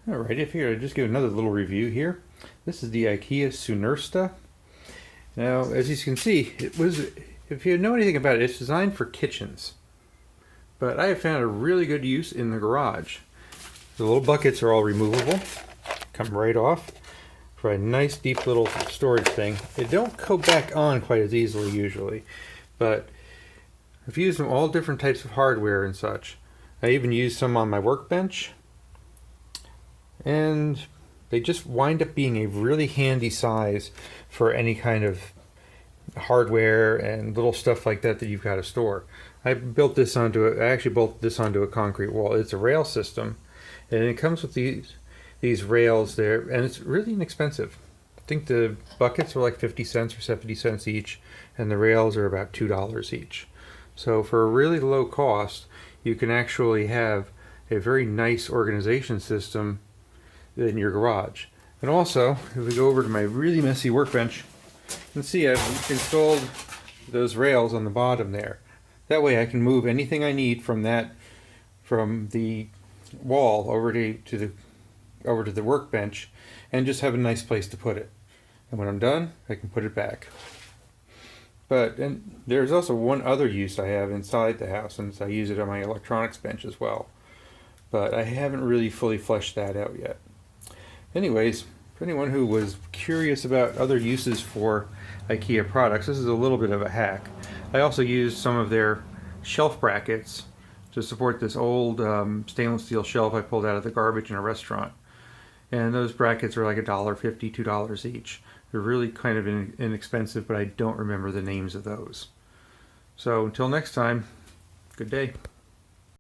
Alright, I figured I'd just give another little review here. This is the IKEA SUNNERSTA. Now, as you can see, if you know anything about it, it's designed for kitchens. But I have found a really good use in the garage. The little buckets are all removable, come right off for a nice deep little storage thing. They don't go back on quite as easily usually, but I've used them all different types of hardware and such. I even used some on my workbench. And they just wind up being a really handy size for any kind of hardware and little stuff like that that you've got to store. I actually built this onto a concrete wall. It's a rail system, and it comes with these rails there, and it's really inexpensive. I think the buckets are like 50 cents or 70 cents each, and the rails are about $2 each. So for a really low cost, you can actually have a very nice organization system in your garage. And also, if we go over to my really messy workbench, you can see I've installed those rails on the bottom there. That way I can move anything I need from the wall over to the workbench and just have a nice place to put it. And when I'm done, I can put it back. And there's also one other use I have inside the house, and I use it on my electronics bench as well. But I haven't really fully fleshed that out yet. Anyways, for anyone who was curious about other uses for IKEA products, this is a little bit of a hack. I also used some of their shelf brackets to support this old stainless steel shelf I pulled out of the garbage in a restaurant. And those brackets are like $1.50, $2 each. They're really kind of inexpensive, but I don't remember the names of those. So until next time, good day.